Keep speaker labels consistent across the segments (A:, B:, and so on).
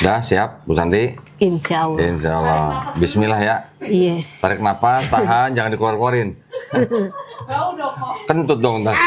A: Udah siap, Bu Santi?
B: Insya Allah.
A: Insya Allah. Bismillah ya.
B: Iya.
A: Tarik napas, tahan, jangan dikeluar-keluarin. Kentut dong ntar.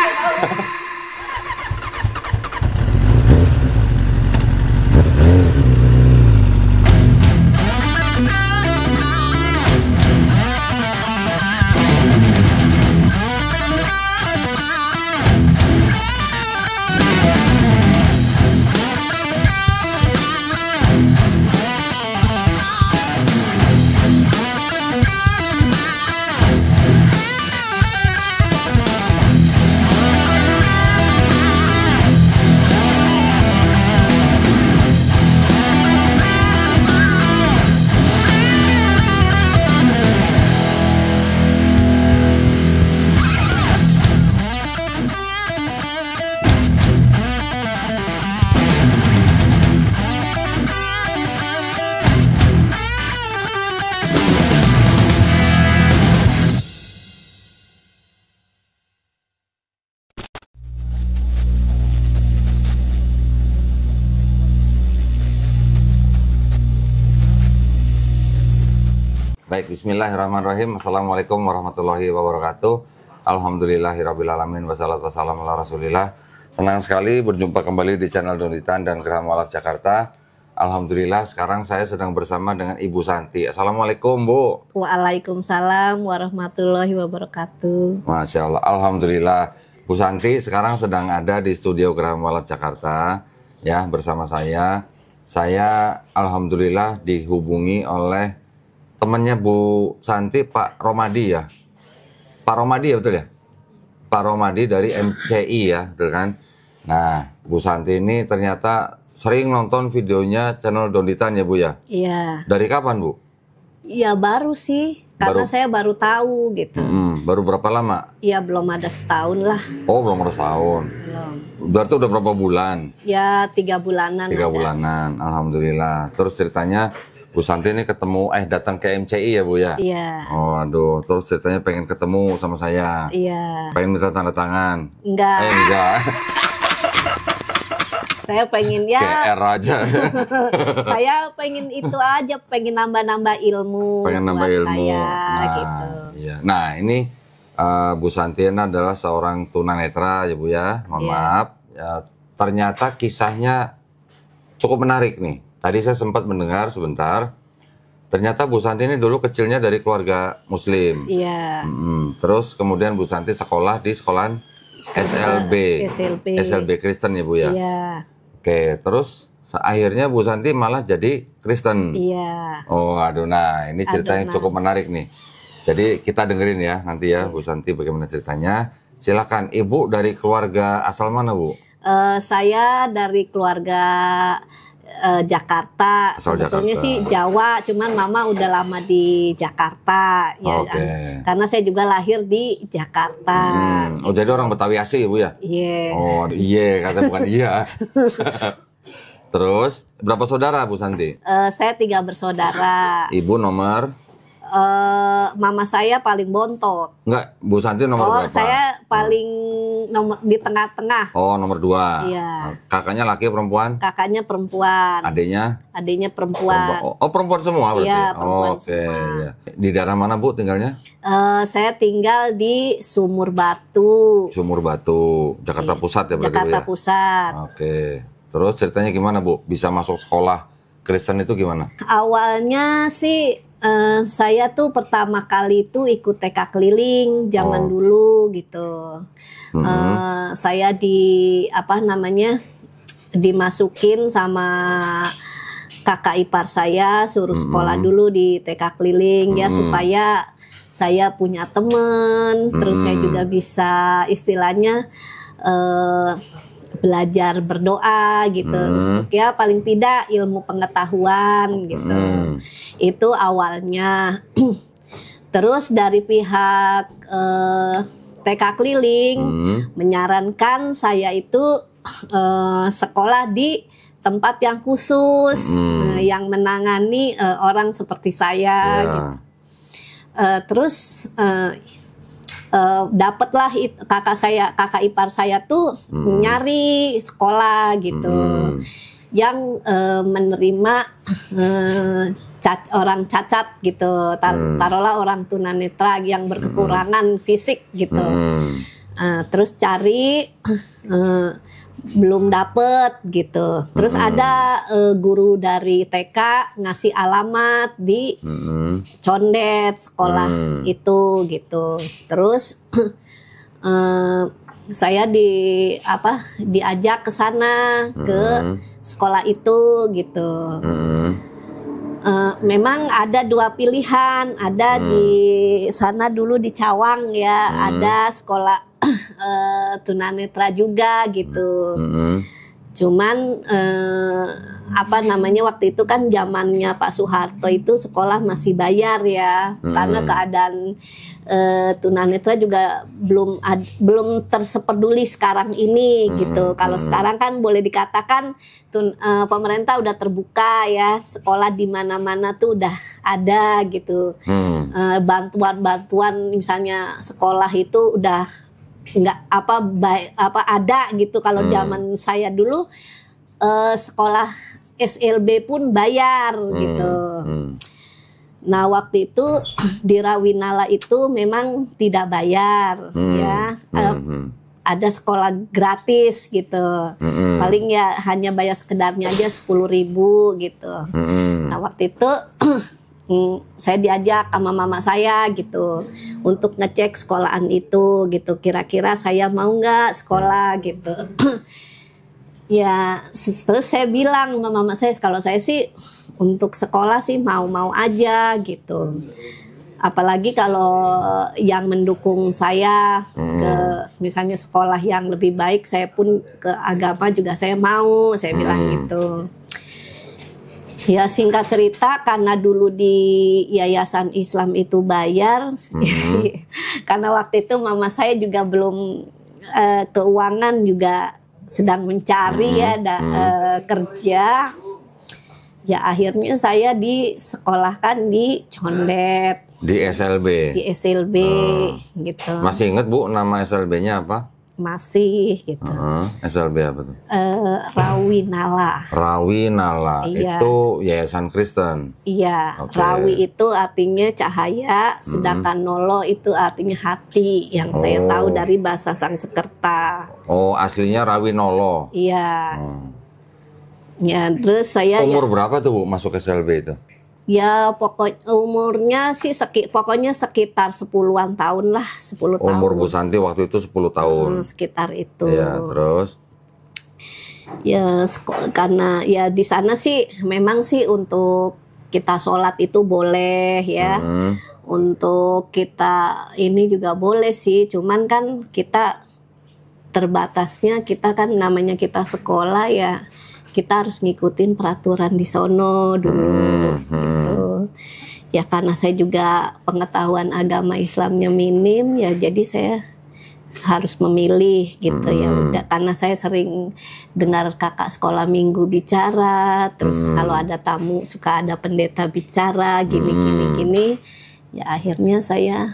A: Baik, bismillahirrahmanirrahim. Assalamualaikum warahmatullahi wabarakatuh. Alhamdulillahirrabbilalamin. Wassalatu wassalamu ala rasulillah. Senang sekali berjumpa kembali di channel Donitan dan Gerah Mualaf Jakarta. Alhamdulillah sekarang saya sedang bersama dengan Ibu Santi. Assalamualaikum Bu.
B: Waalaikumsalam warahmatullahi wabarakatuh.
A: Masya Allah, Alhamdulillah. Bu Santi sekarang sedang ada di studio Gerah Mualaf Jakarta ya, bersama saya. Saya Alhamdulillah dihubungi oleh temannya Bu Santi, Pak Romadi ya. Pak Romadi ya, betul ya? Pak Romadi dari MCI ya, betul kan? Nah, Bu Santi ini ternyata sering nonton videonya channel Donitan ya Bu ya?
B: Iya.
A: Dari kapan Bu?
B: Iya baru sih, karena saya baru tahu gitu.
A: Baru berapa lama?
B: Iya belum ada setahun lah.
A: Oh, belum ada setahun.
B: Belum.
A: Berarti udah berapa bulan?
B: Ya 3 bulanan.
A: 3 bulanan, Alhamdulillah. Terus ceritanya Bu Santi ini datang ke MCI ya Bu ya?
B: Iya.
A: Oh aduh, terus ceritanya pengen ketemu sama saya.
B: Iya.
A: Pengen minta tanda tangan.
B: Enggak.
A: Enggak.
B: Saya pengen ya.
A: KR aja.
B: Saya pengen itu aja, pengen nambah-nambah ilmu.
A: Pengen nambah
B: buat
A: ilmu.
B: saya,
A: Nah,
B: gitu.
A: iya. Nah ini Bu Santi adalah seorang tunanetra ya Bu ya. Mohon maaf. Ya, ternyata kisahnya cukup menarik nih. Tadi saya sempat mendengar sebentar, ternyata Bu Santi ini dulu kecilnya dari keluarga Muslim.
B: Iya.
A: Terus kemudian Bu Santi sekolah di sekolahan SLB. SLB Kristen ya Bu ya?
B: Iya.
A: Oke, terus akhirnya Bu Santi malah jadi Kristen.
B: Iya.
A: Oh aduh, nah ini ceritanya cukup menarik nih. Jadi kita dengerin ya nanti ya Bu Santi bagaimana ceritanya. Silakan, Ibu dari keluarga asal mana Bu?
B: Saya dari keluarga Jakarta. Sebetulnya
A: Jakarta.
B: sih Jawa, cuman mama udah lama di Jakarta ya kan. Karena saya juga lahir di Jakarta.
A: Oh jadi orang Betawi asli ya Bu ya?
B: Iya.
A: Oh iya, kata bukan iya. Terus berapa saudara Bu Santi?
B: Saya 3 bersaudara.
A: Ibu nomor?
B: Mama saya paling bontot.
A: Enggak, Bu Santi nomor berapa?
B: Saya paling nomor di tengah-tengah.
A: Oh, nomor 2.
B: Iya.
A: Kakaknya laki perempuan?
B: Kakaknya perempuan. Adiknya perempuan.
A: Oh, perempuan semua berarti?
B: Iya, perempuan semua.
A: Ya. Di daerah mana Bu tinggalnya?
B: Saya tinggal di Sumur Batu.
A: Sumur Batu, Jakarta Pusat ya berarti
B: Jakarta
A: Bu ya?
B: Pusat.
A: Oke. Terus ceritanya gimana Bu? Bisa masuk sekolah Kristen itu gimana?
B: Awalnya sih saya tuh pertama kali itu ikut TK keliling zaman dulu gitu. Saya dimasukin sama kakak ipar saya, suruh sekolah dulu di TK keliling ya supaya saya punya temen, terus saya juga bisa istilahnya belajar berdoa gitu. Ya paling tidak ilmu pengetahuan gitu. Itu awalnya. Terus dari pihak TK keliling menyarankan saya itu sekolah di tempat yang khusus, yang menangani orang seperti saya gitu. Terus dapatlah kakak ipar saya tuh nyari sekolah gitu. yang menerima orang cacat gitu, taruhlah orang tunanetra yang berkekurangan fisik gitu. Terus cari belum dapet gitu. Terus ada guru dari TK ngasih alamat di Condet sekolah itu gitu. Terus saya diajak ke sana ke sekolah itu gitu. Memang ada dua pilihan, ada di sana dulu di Cawang ya, ada sekolah tunanetra juga gitu. Cuman waktu itu kan zamannya Pak Soeharto itu sekolah masih bayar ya, karena keadaan tunanetra juga belum tersepeduli sekarang ini gitu. Kalau sekarang kan boleh dikatakan pemerintah udah terbuka ya, sekolah di mana-mana tuh udah ada gitu. Bantuan-bantuan misalnya sekolah itu udah nggak ada gitu. Kalau zaman saya dulu sekolah SLB pun bayar gitu. Nah waktu itu di Rawinala itu memang tidak bayar ya. Ada sekolah gratis gitu. Paling ya hanya bayar sekedarnya aja 10.000 gitu. Nah waktu itu saya diajak sama mama saya gitu untuk ngecek sekolahan itu gitu, kira-kira saya mau nggak sekolah gitu. Ya terus saya bilang sama mama saya, kalau saya sih untuk sekolah sih mau-mau aja gitu, apalagi kalau yang mendukung saya ke misalnya sekolah yang lebih baik, saya pun ke agama juga saya mau, saya bilang gitu. Ya singkat cerita, karena dulu di Yayasan Islam itu bayar, karena waktu itu mama saya juga belum keuangan, juga sedang mencari kerja. Ya akhirnya saya disekolahkan di Condet.
A: Di SLB? Di
B: SLB gitu.
A: Masih ingat Bu nama SLB-nya apa?
B: Masih gitu.
A: SLB apa tuh?
B: Rawinala.
A: Rawinala, iya. Itu Yayasan Kristen.
B: Iya, okay. Rawi itu artinya cahaya, sedangkan Nolo itu artinya hati, yang saya tahu dari bahasa Sanskerta. Oh,
A: aslinya Rawinolo.
B: Iya. Ya, terus saya
A: umur berapa tuh Bu masuk SLB itu?
B: Ya umurnya sih pokoknya sekitar 10-an tahun lah, 10 tahun.
A: Umur Bu Santi waktu itu 10 tahun.
B: Sekitar itu.
A: Ya, terus?
B: Ya karena ya di sana sih memang sih untuk kita sholat itu boleh ya. Untuk kita ini juga boleh sih, cuman kan kita terbatasnya, kita kan namanya kita sekolah ya, kita harus ngikutin peraturan di sono dulu gitu. Ya karena saya juga pengetahuan agama Islamnya minim ya, jadi saya harus memilih gitu ya udah, karena saya sering dengar kakak sekolah minggu bicara, terus kalau ada tamu suka ada pendeta bicara gini, ya akhirnya saya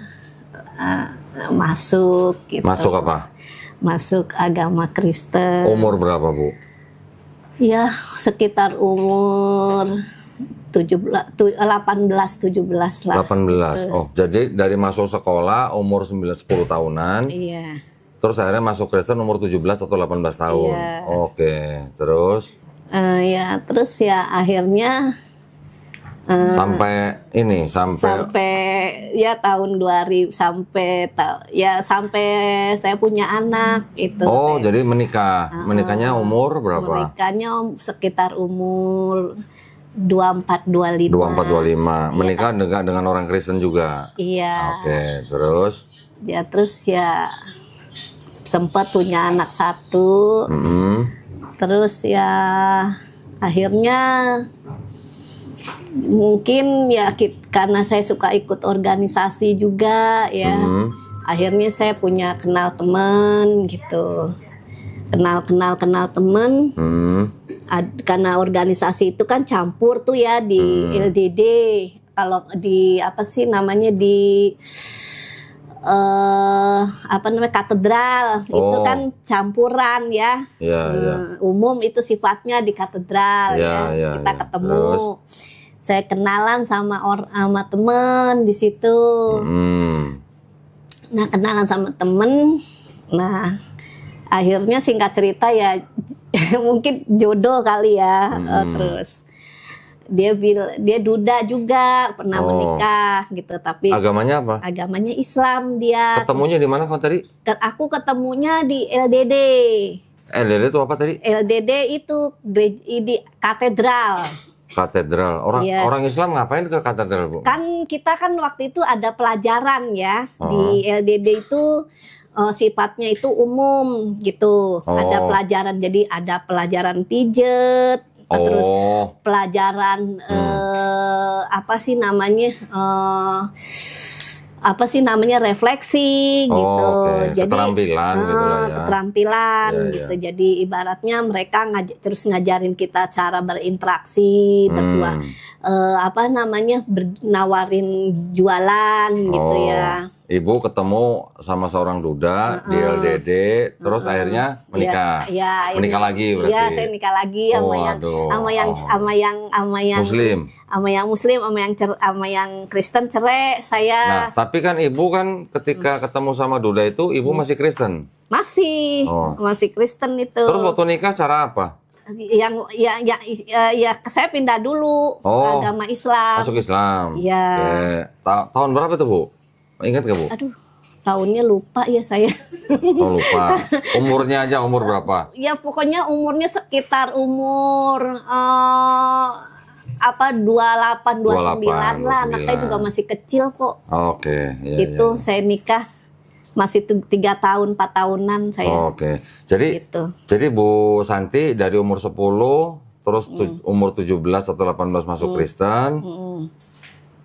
B: masuk gitu.
A: Masuk apa?
B: Masuk agama Kristen.
A: Umur berapa Bu?
B: Ya sekitar umur 18-17 lah.
A: 18. Oh, jadi dari masuk sekolah umur 9-10 tahunan.
B: Iya.
A: Terus akhirnya masuk Kristen umur 17 atau 18 tahun.
B: Iya.
A: Oke, terus?
B: Ya, terus ya akhirnya
A: sampai
B: ya tahun 2000 sampai saya punya anak itu.
A: Oh, jadi menikah. Menikahnya umur berapa?
B: Menikahnya sekitar umur 24-25.
A: 24-25. Menikah dengan orang Kristen juga?
B: Iya.
A: Oke, terus?
B: Ya terus ya sempat punya anak satu. Terus ya akhirnya mungkin ya karena saya suka ikut organisasi juga ya. Akhirnya saya punya kenal teman gitu. Kenal teman. Karena organisasi itu kan campur tuh ya di LDD. Kalau di apa sih namanya di apa namanya, katedral. Itu kan campuran ya. Umum itu sifatnya di katedral kita ketemu. Terus? Saya kenalan sama temen di situ. Nah, kenalan sama temen. Nah, akhirnya singkat cerita ya mungkin jodoh kali ya. Terus dia duda juga, pernah menikah gitu, tapi
A: agamanya apa?
B: Agamanya Islam dia.
A: Ketemunya di mana tadi?
B: Aku ketemunya di LDD.
A: LDD itu apa tadi?
B: LDD itu di katedral.
A: Katedral. Orang Islam ngapain ke katedral, Bu?
B: Kan kita kan waktu itu ada pelajaran ya di LDD itu. Sifatnya itu umum gitu. Ada pelajaran, jadi ada pelajaran pijet, terus pelajaran apa sih namanya refleksi gitu. Jadi
A: keterampilan gitu lah ya.
B: Keterampilan gitu. Jadi ibaratnya mereka terus ngajarin kita cara berinteraksi berdua, nawarin jualan gitu ya.
A: Ibu ketemu sama seorang duda di LDD, terus akhirnya menikah. Menikah lagi berarti. Iya,
B: saya nikah lagi sama yang
A: Muslim.
B: Sama yang Kristen, cerai saya.
A: Nah, tapi kan ibu kan ketika ketemu sama duda itu ibu masih Kristen.
B: Masih Kristen itu.
A: Terus waktu nikah cara apa?
B: Saya pindah dulu agama Islam.
A: Masuk Islam.
B: Iya.
A: Tahun berapa tuh, Bu? Ingat gak, Bu?
B: Aduh, tahunnya lupa ya saya.
A: Lupa. Umurnya aja, umur berapa?
B: Ya pokoknya umurnya sekitar umur 28, 29 lah. Anak saya juga masih kecil kok. Gitu, saya nikah masih 3 tahun, 4 tahunan saya.
A: Jadi Bu Santi dari umur 10 terus umur 17 atau 18 masuk Kristen.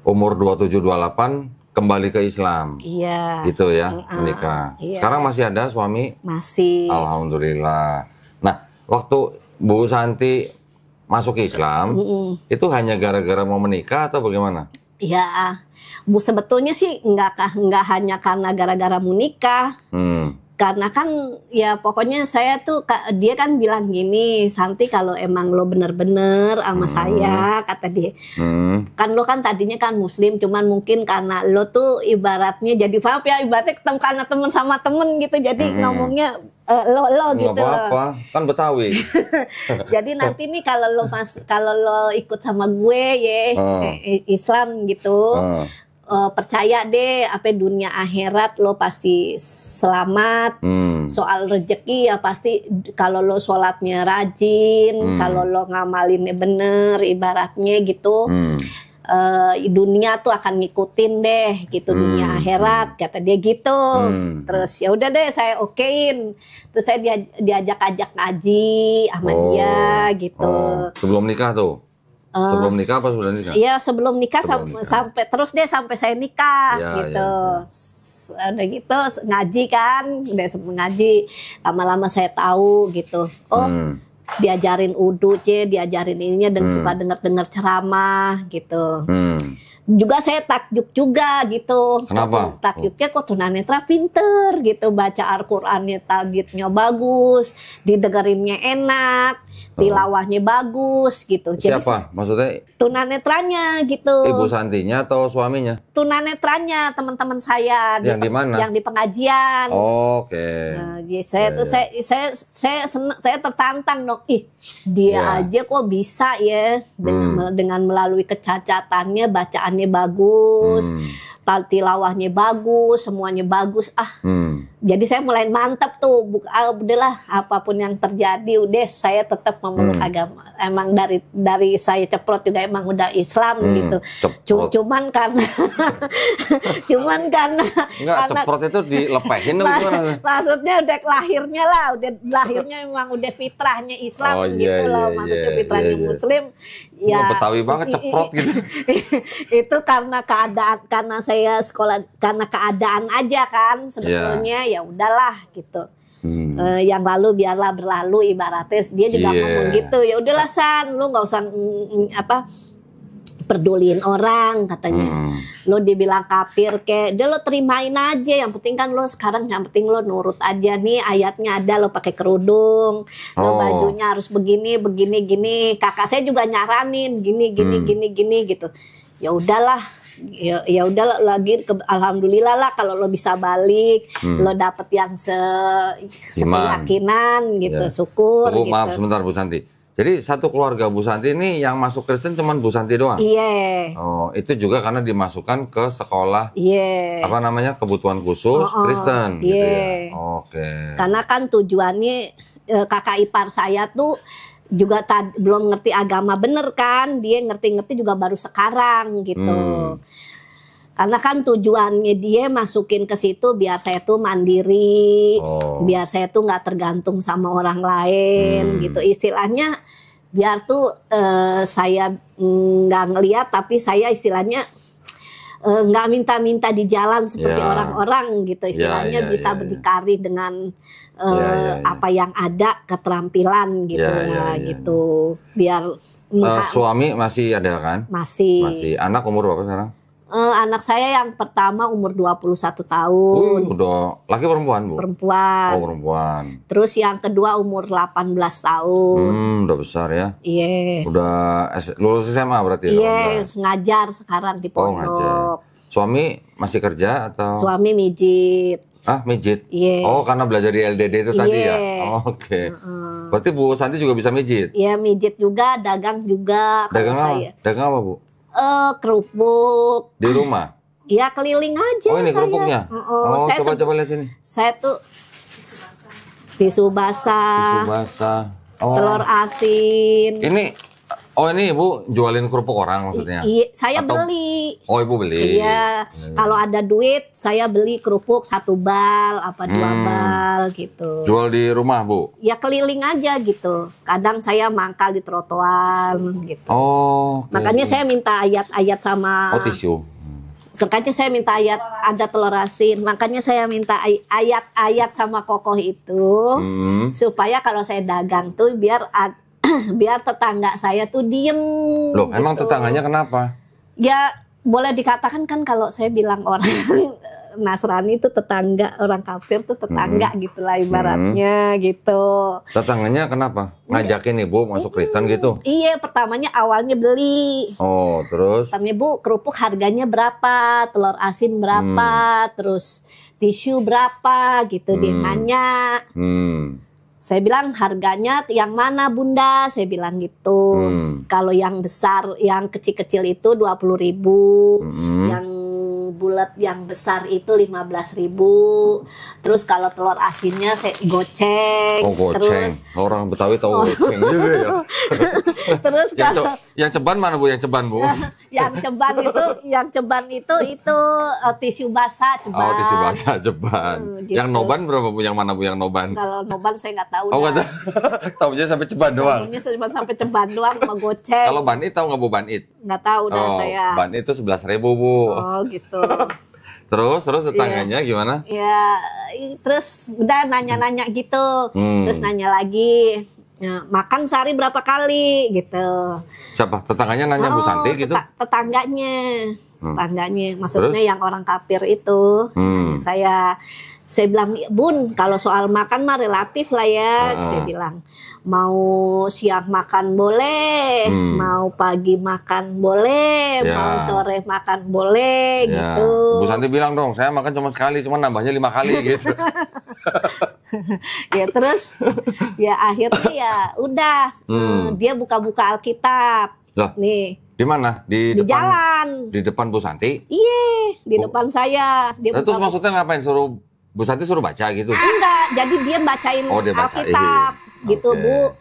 A: Umur 27, 28 kembali ke Islam.
B: Iya.
A: Gitu ya, menikah. Sekarang masih ada suami?
B: Masih.
A: Alhamdulillah. Nah, waktu Bu Santi masuk Islam, itu hanya gara-gara mau menikah atau bagaimana?
B: Ya, Bu, sebetulnya sih nggak hanya karena gara-gara mau nikah. Karena kan ya pokoknya dia kan bilang gini, Santi kalau emang lo bener-bener sama saya, kata dia, kan lo kan tadinya kan Muslim, cuman mungkin karena lo tuh ibaratnya jadi ibaratnya ketemu karena temen sama temen gitu, jadi ngomongnya lo gitu.
A: Nggak apa-apa, kan Betawi.
B: Jadi nanti nih kalau lo ikut sama gue Islam gitu. Percaya deh, dunia akhirat lo pasti selamat. Soal rezeki ya pasti kalau lo sholatnya rajin, kalau lo ngamalinnya bener, ibaratnya gitu, dunia tuh akan ngikutin deh gitu, dunia akhirat, kata dia gitu. Terus ya udah deh saya okein. Terus saya diajak-ajak ngaji sama dia gitu.
A: Sebelum nikah tuh? Sebelum nikah apa sudah nikah?
B: Iya, sebelum nikah, sampai saya nikah gitu. Udah gitu ngaji kan, udah ngaji, lama-lama saya tahu gitu. Diajarin udhu, diajarin ininya, dan suka dengar ceramah gitu. Juga saya takjub juga gitu.
A: Kenapa?
B: Takjubnya kok tunanetra pinter gitu, baca Al-Qur'annya tajwidnya bagus, didengerinnya enak, tilawahnya bagus gitu.
A: Siapa? Maksudnya?
B: Tunanetranya gitu.
A: Ibu Santinya atau suaminya?
B: Tunanetranya, teman-teman saya.
A: Yang di mana?
B: Yang di pengajian. Nah, saya tertantang dong. Dia aja kok bisa ya dengan melalui kecacatannya, bacaannya bagus, tilawahnya bagus, semuanya bagus. Jadi saya mulai mantap tuh, udahlah apapun yang terjadi, udah saya tetap memeluk agama. Emang dari saya ceprot juga emang udah Islam gitu. Cuman karena
A: ceprot itu dilepehin gimana?
B: Maksudnya udah lahirnya emang udah fitrahnya Islam maksudnya fitrahnya Muslim. Ya,
A: Betawi banget ceprot gitu.
B: Itu karena saya sekolah, karena keadaan aja kan sebetulnya. Ya udahlah gitu. Yang lalu biarlah berlalu, ibaratnya dia juga ngomong gitu. Ya udahlah San, lu nggak usah peduliin orang katanya. Lo dibilang kafir kayak, dia lo terimain aja. Yang penting kan lo sekarang, yang penting lo nurut aja nih, ayatnya ada, lo pakai kerudung, lo bajunya harus begini, begini, gini. Kakak saya juga nyaranin gini, gini gitu. Ya udahlah. Ya udah lagi alhamdulillah lah kalau lo bisa balik, lo dapet yang sekeyakinan gitu, syukur.
A: Bu,
B: gitu.
A: maaf sebentar Bu Santi. Jadi satu keluarga Bu Santi ini yang masuk Kristen cuma Bu Santi doang?
B: Iya.
A: Oh, itu juga karena dimasukkan ke sekolah, apa namanya, kebutuhan khusus Kristen gitu ya? Oke.
B: Karena kan tujuannya kakak ipar saya tuh juga belum ngerti agama bener kan, dia ngerti-ngerti juga baru sekarang gitu. Karena kan tujuannya dia masukin ke situ biar saya tuh mandiri, biar saya tuh nggak tergantung sama orang lain gitu. Istilahnya biar tuh saya nggak ngeliat, tapi saya istilahnya nggak minta-minta di jalan seperti orang-orang gitu. Istilahnya bisa berdikari dengan apa yang ada, keterampilan gitu gitu. Biar
A: suami masih ada kan?
B: Masih.
A: Anak umur berapa sekarang?
B: Anak saya yang pertama umur 21 tahun.
A: Udah laki perempuan, Bu?
B: Perempuan.
A: Oh, perempuan.
B: Terus yang kedua umur 18 tahun.
A: Udah besar ya?
B: Iya.
A: Udah lulus SMA berarti ya?
B: Iya, ngajar sekarang di pondok.
A: Ngajar. Suami masih kerja atau?
B: Suami mijit.
A: Mijit?
B: Iya.
A: Oh, karena belajar di LDD itu tadi ya? Oke. Berarti Bu Santi juga bisa mijit?
B: Iya, mijit juga, dagang juga.
A: Dagang apa? Dagang apa, Bu?
B: Kerupuk.
A: Di rumah?
B: Iya, keliling aja.
A: Oh, ini
B: saya.
A: kerupuknya?
B: Saya
A: coba lihat sini.
B: Saya tuh tisu basah. Telur asin.
A: Ini Ibu jualin kerupuk orang maksudnya?
B: Iya, saya beli.
A: Oh, Ibu beli?
B: Iya. Kalau ada duit, saya beli kerupuk 1 bal, 2 bal gitu.
A: Jual di rumah, Bu?
B: Ya keliling aja gitu. Kadang saya mangkal di trotoar gitu. Makanya saya minta ayat-ayat sama...
A: tisu.
B: Makanya saya minta ayat, ada telur asin. Makanya saya minta ayat-ayat sama kokoh itu. Supaya kalau saya dagang tuh biar tetangga saya tuh diem.
A: Loh,
B: gitu.
A: Emang tetangganya kenapa?
B: Ya boleh dikatakan kan kalau saya bilang orang Nasrani itu tetangga, orang kafir tuh tetangga gitu lah ibaratnya gitu.
A: Tetangganya kenapa? Ngajakin Ibu masuk Kristen gitu?
B: Iya, pertamanya awalnya beli.
A: Terus?
B: Pertamanya, Bu, kerupuk harganya berapa? Telur asin berapa? Terus tisu berapa? Gitu dia nanya. Saya bilang harganya yang mana Bunda? Saya bilang gitu. Kalau yang besar, yang kecil-kecil itu 20.000. Yang bulat yang besar itu 15.000. Terus kalau telur asinnya saya goceng.
A: Goceng. Terus, orang Betawi tahu goceng juga ya.
B: Terus kalau
A: yang ceban mana, Bu? Yang ceban, Bu?
B: Yang ceban itu tisu basah ceban.
A: Oh, tisu basah ceban.
B: Gitu.
A: Yang noban berapa, Bu? Yang mana, Bu? Yang noban?
B: Kalau noban saya nggak tahu.
A: Nggak tahu. Tahunya sampai ceban doang.
B: Tahunya cuma sampai ceban doang sama goceng.
A: Kalau banit tahu nggak, Bu, banit?
B: Nggak tahu dah saya.
A: Banit itu 11.000, Bu.
B: Oh, gitu.
A: Terus tetangganya gimana?
B: Ya, terus udah nanya-nanya gitu. Terus nanya lagi. Ya, makan sehari berapa kali gitu.
A: Siapa? Tetangganya nanya Bu Santi gitu?
B: Tetangganya. Maksudnya terus? Yang orang kafir itu. Saya bilang, Bun, kalau soal makan mah relatif lah ya. Saya bilang, mau siang makan boleh, mau pagi makan boleh, mau sore makan boleh gitu.
A: Bu Santi bilang dong, saya makan cuma sekali, cuma nambahnya 5 kali gitu.
B: Ya terus ya akhirnya ya udah dia buka-buka Alkitab.
A: Loh,
B: nih
A: di mana? Di depan,
B: jalan.
A: Di depan Bu Santi?
B: Iya, di depan saya. Dia
A: terus maksudnya ngapain? Suruh Bu Santi suruh baca gitu?
B: Enggak, jadi dia bacain Alkitab gitu, Bu.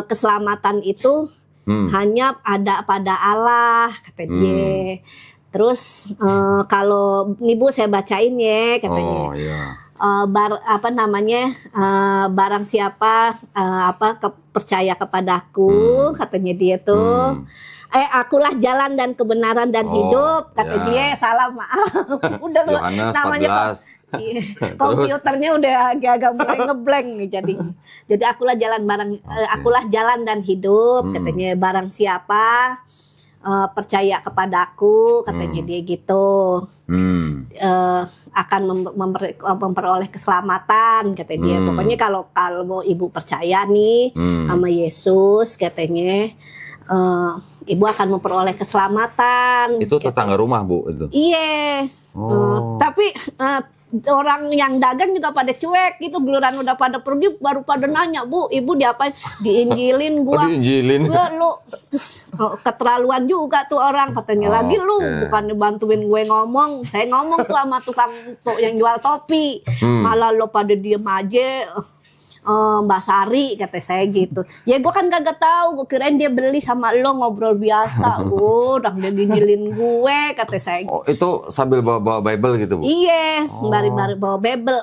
B: Keselamatan itu hanya ada pada Allah, kata dia. Terus kalau nih Bu saya bacain ya, katanya.
A: Oh iya.
B: Barang siapa percaya kepadaku, katanya dia tuh. Akulah jalan dan kebenaran dan hidup, kata dia. Salah, maaf. Udah lu namanya
A: 14.
B: Komputernya udah agak mulai ngeblank nih jadi akulah jalan dan hidup, katanya. Barang siapa percaya kepadaku, katanya dia gitu. Akan memperoleh keselamatan, katanya dia. Pokoknya kalau mau ibu percaya nih sama Yesus, katanya ibu akan memperoleh keselamatan.
A: Itu tetangga rumah, Bu, itu?
B: Iya. Tapi orang yang dagang juga pada cuek gitu, giliran udah pada pergi baru pada nanya, Bu, ibu diapain? Diinjilin gua.
A: Diinjilin.
B: Gua lu terus keterlaluan juga tuh orang, katanya. Lagi lu bukan bantuin gue ngomong, saya ngomong tuh sama tukang tuh yang jual topi, malah lo pada diem aja. Mbak Sari, kata saya gitu. Ya gue kan kagak tahu, gue kirain dia beli sama lo ngobrol biasa. Udah dia dinilin gue, kata saya.
A: Oh, itu sambil bawa Bible gitu, Bu?
B: Iya, sembari bawa Bible.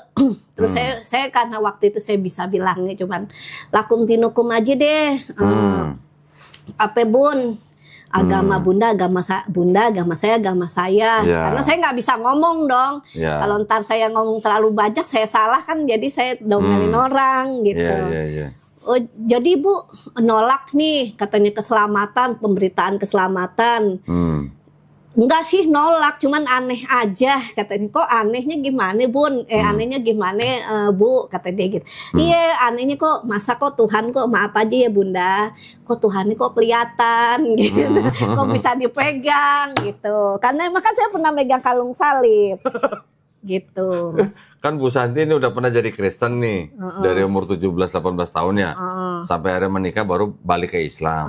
B: Terus saya karena waktu itu saya bisa bilangnya cuman lakum tinukum aja deh. Apa Bun? Agama Bunda, agama saya, agama saya. Karena saya nggak bisa ngomong dong. Kalau ntar saya ngomong terlalu banyak, saya salah kan. Jadi saya domelin orang gitu. Oh, jadi Bu nolak nih katanya keselamatan, pemberitaan keselamatan. Enggak sih nolak, cuman aneh aja katanya. Kok anehnya gimana Bun? Anehnya gimana Bu? Kata dia gitu. Iya anehnya kok, masa kok Tuhan kok maaf aja ya Bunda, kok Tuhannya kok kelihatan gitu. Kok bisa dipegang gitu. Karena emang kan saya pernah megang kalung salib gitu.
A: Kan Bu Santi ini udah pernah jadi Kristen nih dari umur 17-18 tahun ya. Sampai akhirnya menikah baru balik ke Islam.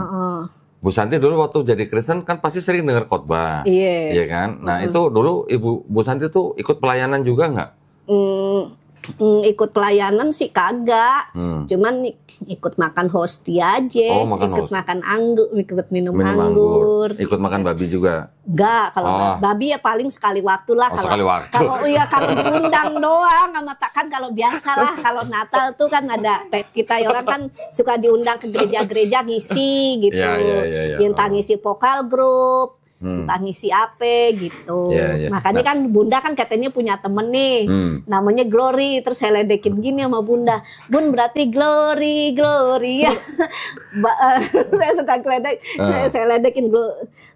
A: Bu Santi dulu waktu jadi Kristen kan pasti sering dengar khotbah, iya kan? Nah itu dulu Bu Santi tuh ikut pelayanan juga nggak?
B: Ikut pelayanan sih kagak, cuman ikut makan hostia aja, makan anggur, ikut minum anggur,
A: ikut makan babi juga?
B: Enggak, kalau babi ya paling sekali waktu lah. Kalau diundang doang sama kan kalau biasa lah, kalau Natal tuh kan ada kita orang kan suka diundang ke gereja-gereja ngisi gitu, entah ngisi vokal grup. Entah ngisi apa gitu. Makanya kan Bunda kan katanya punya temen nih, namanya Glory. Terus saya ledekin gini sama Bunda, Bun berarti Glory ya. Saya suka ledek, saya ledekin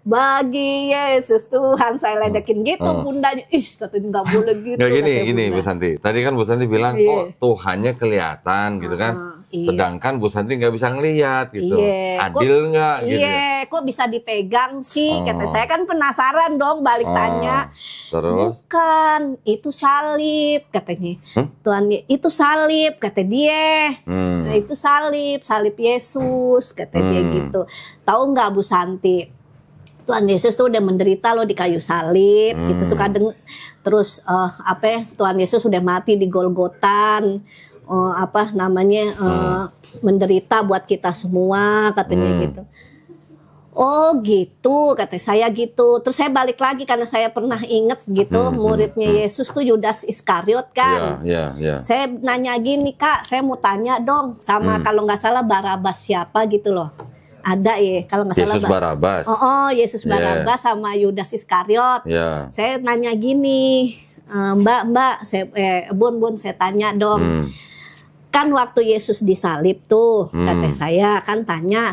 B: bagi Yesus Tuhan, saya ledekin gitu. Bundanya, katanya nggak boleh gitu.
A: Nggak gini Bu Santi. Tadi kan Bu Santi bilang, kok Tuhannya kelihatan gitu kan. Sedangkan Bu Santi nggak bisa ngelihat gitu. Adil nggak gitu?
B: Kok bisa dipegang sih? Kata saya kan penasaran dong, balik tanya.
A: Terus?
B: Bukan, itu salib katanya. Tuhan itu salib kata dia. Nah, itu salib Yesus kata dia gitu. Tahu nggak Bu Santi? Tuhan Yesus tuh udah menderita loh di kayu salib, gitu suka terus Tuhan Yesus sudah mati di Golgotan, menderita buat kita semua katanya gitu. Oh gitu, kata saya gitu. Terus saya balik lagi karena saya pernah inget gitu, muridnya Yesus tuh Yudas Iskariot kan. Saya nanya gini, Kak, saya mau tanya dong sama kalau nggak salah Barabas siapa gitu loh. Ada ya, kalau nggak salah.
A: Yesus Barabas.
B: Yesus Barabas sama Yudas Iskariot. Saya nanya gini, Mbak, Bun, saya tanya dong. Kan waktu Yesus disalib tuh, kata saya kan tanya,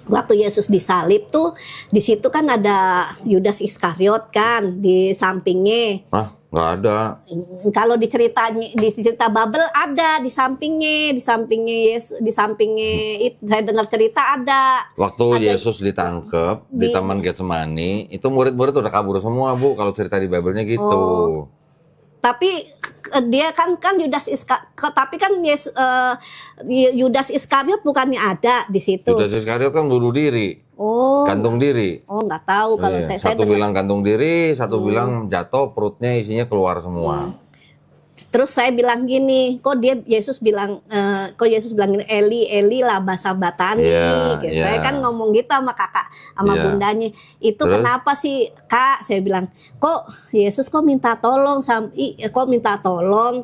B: waktu Yesus disalib tuh di situ kan ada Yudas Iskariot kan di sampingnya.
A: Nggak ada.
B: Kalau di cerita Babel ada di sampingnya itu saya dengar cerita ada.
A: Waktu Yesus ditangkap di Taman Getsemani, itu murid-murid udah kabur semua Bu. Kalau cerita di Babelnya gitu.
B: Tapi dia kan Yudas Iskariot bukannya ada di situ.
A: Yudas Iskariot kan bunuh diri. Gantung diri.
B: Nggak tahu kalau saya.
A: Satu bilang gantung diri, satu bilang jatuh perutnya isinya keluar semua.
B: Terus saya bilang gini, kok Yesus bilang gini, Eli lama sabatani. Gitu. Saya kan ngomong gitu sama kakak, sama bundanya. Itu terus? Kenapa sih Kak? Saya bilang, kok Yesus minta tolong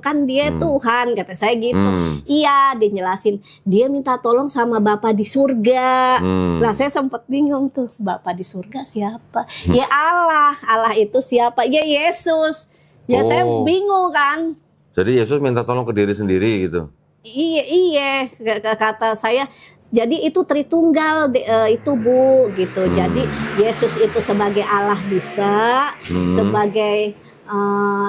B: kan dia Tuhan, kata saya gitu. Iya, dia jelasin, dia minta tolong sama Bapa di surga. Nah saya sempat bingung tuh, Bapa di surga siapa? Ya Allah itu siapa? Ya Yesus. Ya saya bingung kan.
A: Jadi Yesus minta tolong ke diri sendiri gitu?
B: Iya, kata saya Jadi itu Tritunggal itu Bu gitu. Jadi Yesus itu sebagai Allah bisa, sebagai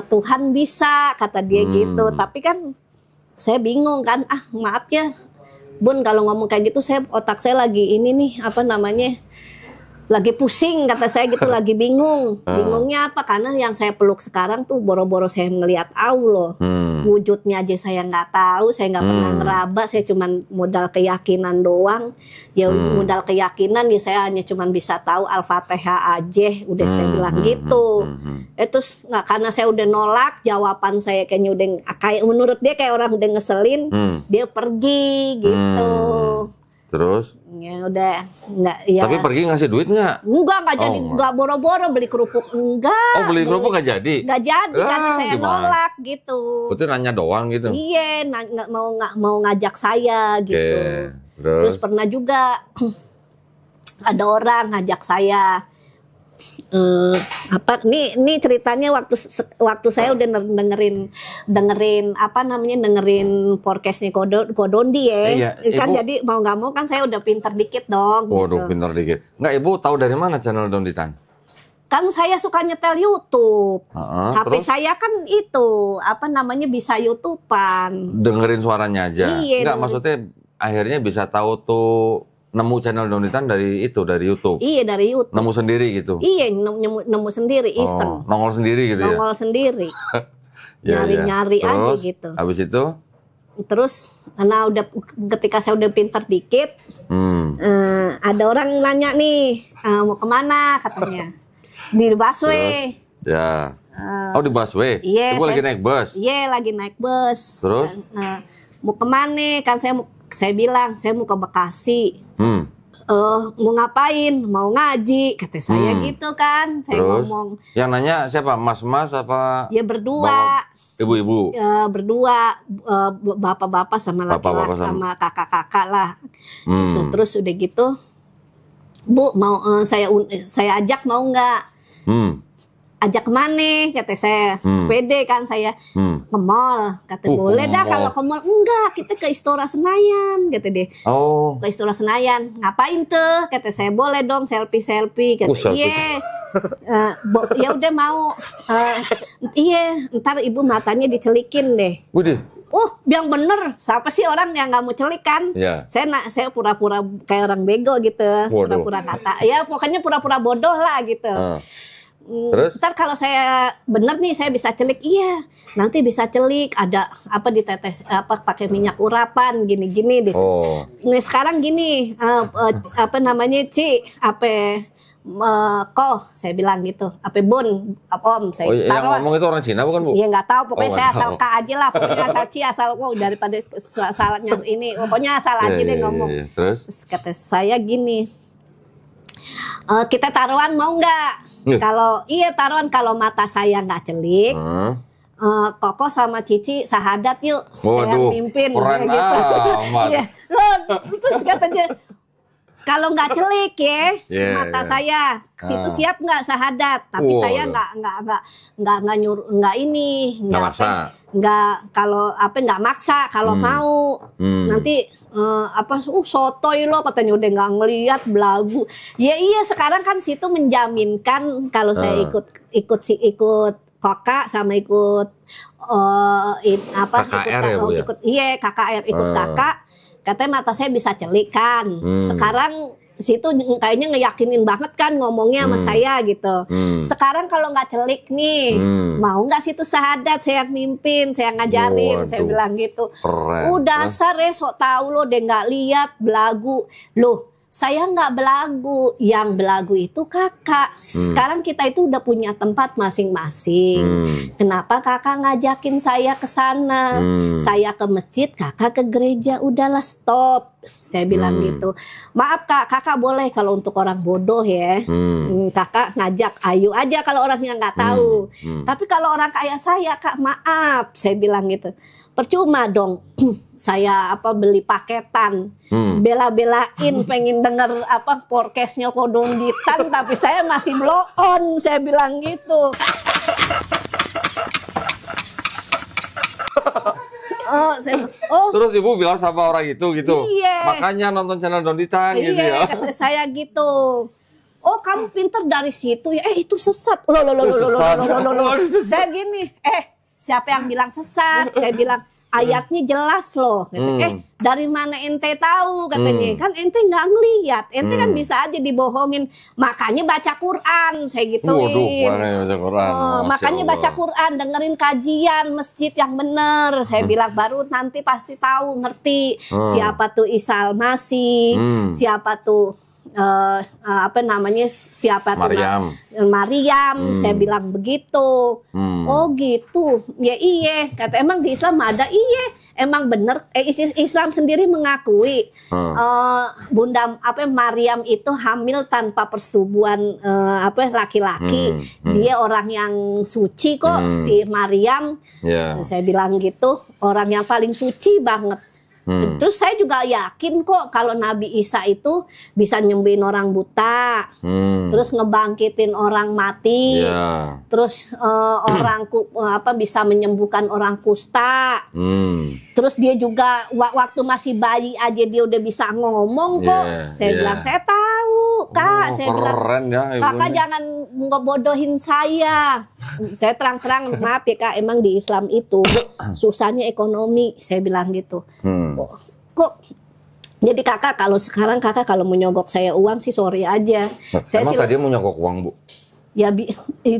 B: Tuhan bisa kata dia gitu. Tapi kan saya bingung kan, maaf ya Bun kalau ngomong kayak gitu otak saya lagi ini nih apa namanya lagi pusing kata saya gitu, lagi bingung. Bingungnya apa? Karena yang saya peluk sekarang tuh boro-boro saya ngelihat Allah. Wujudnya aja saya nggak tahu, saya nggak pernah ngeraba, saya cuman modal keyakinan doang. Ya modal keyakinan ya saya hanya cuman bisa tahu Al-Fatihah aja, udah saya bilang gitu. Terus nggak, karena saya udah nolak, jawaban saya kayaknya udah kayak menurut dia kayak orang udah ngeselin, dia pergi gitu.
A: Terus?
B: Ya udah nggak ya.
A: Tapi pergi ngasih duit nggak?
B: Nggak jadi, nggak boro-boro beli kerupuk, enggak.
A: Oh beli kerupuk nggak jadi?
B: Nggak jadi karena saya nolak gitu.
A: Berarti nanya doang gitu?
B: Iya, nggak mau ngajak saya gitu. Terus pernah juga ada orang ngajak saya. Nih ceritanya waktu saya udah dengerin apa namanya dengerin podcastnya Kodondi ya. Iya, kan Ibu, jadi mau nggak mau kan saya udah pinter dikit dong.
A: Waduh,
B: gitu.
A: Pinter dikit. Nggak, Ibu tahu dari mana channel Donditan?
B: Kan saya suka nyetel YouTube. HP
A: terus?
B: Saya kan itu apa namanya bisa YouTubean.
A: Dengerin suaranya aja.
B: Iya,
A: nggak, maksudnya akhirnya bisa tahu tuh nemu channel Donditan dari YouTube.
B: Iya, dari YouTube.
A: Nemu sendiri gitu.
B: Iya, nemu sendiri, iseng.
A: Nongol sendiri gitu
B: Nongol sendiri. Nyari-nyari aja gitu.
A: Habis itu?
B: Terus, karena ketika saya udah pintar dikit, ada orang nanya nih, mau kemana katanya? Di busway.
A: Ya. Di busway?
B: Iya.
A: Ibu lagi naik bus?
B: Iya, lagi naik bus.
A: Terus?
B: Mau kemana? Kan saya bilang saya mau ke Bekasi. Mau ngapain? Mau ngaji, kata saya gitu kan. Saya ngomong.
A: Yang nanya siapa? Mas-mas apa?
B: Ya berdua.
A: Ibu-ibu.
B: Berdua, bapak-bapak sama laki-laki sama kakak-kakak lah. Gitu. Terus udah gitu, Bu mau saya ajak mau nggak? Ajak kemana? Kata saya. Pede kan saya. Ke mall. Kata boleh dah kalau ke mall. Enggak, kita ke Istora Senayan. Kata dia. Ke Istora Senayan. Ngapain tuh? Kata saya. Boleh dong selfie. Kata iya. Ya udah mau. Iya, ntar ibu matanya dicelikin deh. Yang bener, siapa sih orang yang nggak mau celik kan?
A: Yeah.
B: Saya pura-pura kayak orang bego gitu, pura-pura kata. Ya pokoknya pura-pura bodoh lah gitu.
A: Terus?
B: Ntar kalau saya bener nih saya bisa celik, iya nanti bisa celik ada apa ditetes apa pakai minyak urapan gini-gini deh. Nih sekarang gini apa namanya saya bilang gitu, Bun, Om, saya
A: taruh. Yang ngomong itu orang Cina bukan Bu?
B: Iya nggak tahu, pokoknya saya asal K aja lah, pokoknya asal asal daripada salahnya ini, pokoknya asal aja deh ngomong.
A: Terus
B: kata saya gini. Kita taruhan mau nggak? Kalau taruhan kalau mata saya nggak celik, Koko sama Cici sahadat yuk, saya mimpin
A: keren
B: gitu. Iya, terus katanya kalau nggak celik mata saya situ siap nggak sahadat, tapi saya nggak nyuruh nggak maksa kalau mau nanti sotoy lo katanya udah nggak ngelihat belagu ya. Iya sekarang kan situ menjaminkan kalau saya ikut kakak sama ikut KKR ikut kakak. Katanya mata saya bisa celik kan. Sekarang situ kayaknya ngeyakinin banget kan ngomongnya sama saya gitu. Sekarang kalau nggak celik nih, mau nggak situ sahadat saya mimpin, saya ngajarin, saya bilang gitu. Dasar sok tahu lo deh nggak lihat belagu. Loh, saya nggak belagu, yang belagu itu kakak. Sekarang kita itu udah punya tempat masing-masing. Kenapa kakak ngajakin saya ke sana? Saya ke masjid, kakak ke gereja. Udahlah stop. Saya bilang gitu. Maaf kak, kakak boleh kalau untuk orang bodoh ya. Kakak ngajak ayo aja kalau orangnya nggak tahu. Tapi kalau orang kayak saya kak maaf, saya bilang gitu. Percuma dong saya beli paketan bela-belain pengen denger podcastnya Kodonggitan tapi saya masih blow on, saya bilang gitu.
A: Terus ibu bilang sama orang itu gitu.
B: Iya.
A: Makanya nonton channel Donditan gitu ya.
B: Kata saya gitu. Oh, kamu pinter dari situ ya. Itu sesat. Loh. Saya gini, siapa yang bilang sesat? Saya bilang ayatnya jelas loh. Kata, dari mana ente tahu? Katanya, kan ente nggak ngeliat. Ente kan bisa aja dibohongin. Makanya baca Quran, saya gituin.
A: Baca Quran.
B: Makanya baca Quran, dengerin kajian masjid yang bener. Saya bilang baru nanti pasti tahu, ngerti siapa tuh Isa Al-Masih, siapa tuh siapa
A: Maryam.
B: Maryam, saya bilang begitu. Oh gitu. Ya iya, kata emang di Islam ada, emang bener. Islam sendiri mengakui Bunda Maryam itu hamil tanpa persetubuhan laki-laki. Dia orang yang suci kok, si Maryam. Saya bilang gitu, orang yang paling suci banget. Terus saya juga yakin kok kalau Nabi Isa itu bisa nyembuhin orang buta, terus ngebangkitin orang mati, terus orang bisa menyembuhkan orang kusta. Terus dia juga waktu masih bayi aja dia udah bisa ngomong kok. Saya bilang saya tahu kak, saya bilang kakak jangan ngebodohin saya. Saya terang-terang maaf ya kak, emang di Islam itu susahnya ekonomi, saya bilang gitu. Kok jadi kakak kalau mau nyogok saya uang sih sorry aja.
A: Emang tadi mau nyogok uang bu?
B: Ya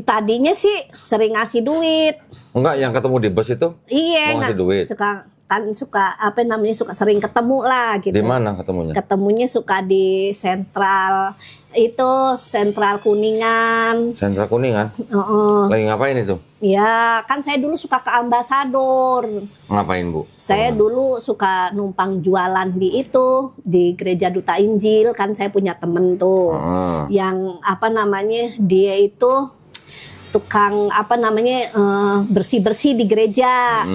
B: tadinya sih sering ngasih duit.
A: Enggak, yang ketemu di bus itu?
B: Iya,
A: ngasih duit.
B: Suka sering ketemu lah gitu.
A: Di mana ketemunya?
B: Ketemunya suka di sentral Kuningan.
A: Sentral Kuningan? Lagi ngapain itu?
B: Ya kan saya dulu suka ke Ambasador.
A: Ngapain bu?
B: Saya dulu suka numpang jualan di Gereja Duta Injil. Kan saya punya temen tuh yang dia itu tukang bersih-bersih di gereja.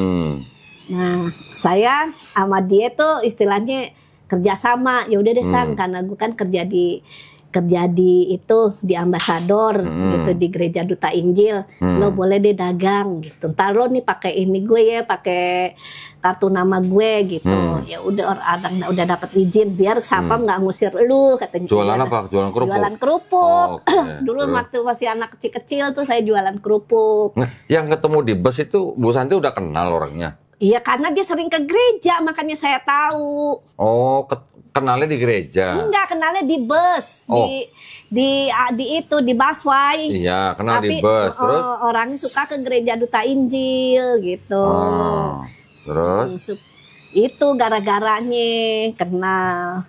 B: Nah, saya sama dia tuh istilahnya kerjasama. Ya udah deh San, karena gue kan kerja di Ambasador gitu, di Gereja Duta Injil. Lo boleh deh dagang gitu. Ntar lo nih pakai ini gue ya, pakai kartu nama gue gitu. Ya udah udah dapat izin biar Sapam nggak ngusir lu katanya.
A: Jualan apa? Jualan kerupuk.
B: Jualan kerupuk. Dulu waktu masih anak kecil-kecil tuh saya jualan kerupuk.
A: Nah, yang ketemu di bus itu Bu Santi udah kenal orangnya?
B: Iya, karena dia sering ke gereja, makanya saya tahu.
A: Oh, kenalnya di gereja?
B: Enggak, kenalnya di bus, di busway.
A: Iya, kenal di bus. Terus
B: orangnya suka ke Gereja Duta Injil gitu.
A: Terus
B: itu gara-garanya kenal.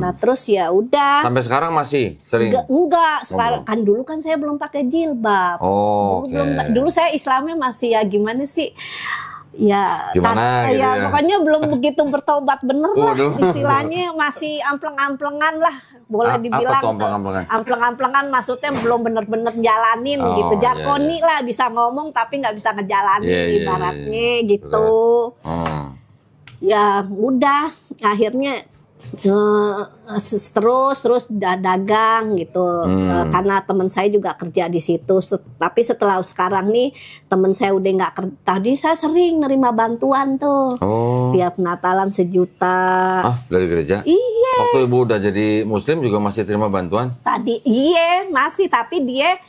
B: Nah terus ya udah.
A: Sampai sekarang masih sering?
B: Enggak. Sekarang kan dulu kan saya belum pakai jilbab. Dulu saya Islamnya masih ya gimana sih? Ya,
A: gimana gitu ya?
B: Pokoknya belum begitu bertobat bener lah, istilahnya masih ampleng-amplengan lah, boleh dibilang. Ampleng-amplengan maksudnya belum bener-bener jalanin gitu, jarkoni lah, bisa ngomong tapi nggak bisa ngejalanin ibaratnya gitu. Ya udah, akhirnya terus dagang gitu, karena teman saya juga kerja di situ. Tapi setelah sekarang nih teman saya udah nggak kerja. Tadi saya sering nerima bantuan tuh, tiap Natalan 1 juta.
A: Dari gereja?
B: Iya.
A: Waktu ibu udah jadi Muslim juga masih terima bantuan?
B: Tadi masih, tapi dia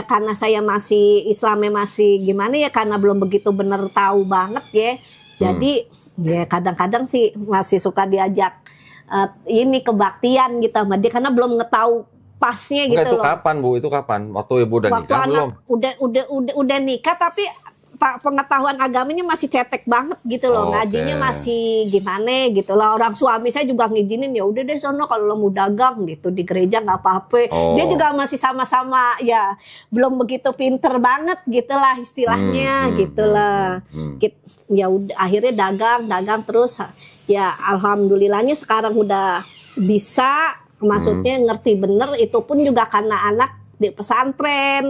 B: karena saya masih Islamnya masih gimana ya, karena belum begitu bener tahu banget ya. Jadi ya kadang-kadang sih masih suka diajak ini kebaktian gitu sama dia, karena belum ngetahu pasnya gitu.
A: Itu loh. Kapan Bu? Itu kapan? Waktu ibu udah nikah belum?
B: Udah nikah, tapi pengetahuan agamanya masih cetek banget gitu loh. Ngajinya masih gimana gitu loh. Orang suami saya juga ngizinin, ya udah deh sono kalau lo mau dagang gitu di gereja nggak apa-apa. Dia juga masih sama-sama ya belum begitu pinter banget gitulah istilahnya gitulah. Ya udah akhirnya dagang terus ya alhamdulillahnya sekarang udah bisa, maksudnya ngerti bener. Itu pun juga karena anak di pesantren.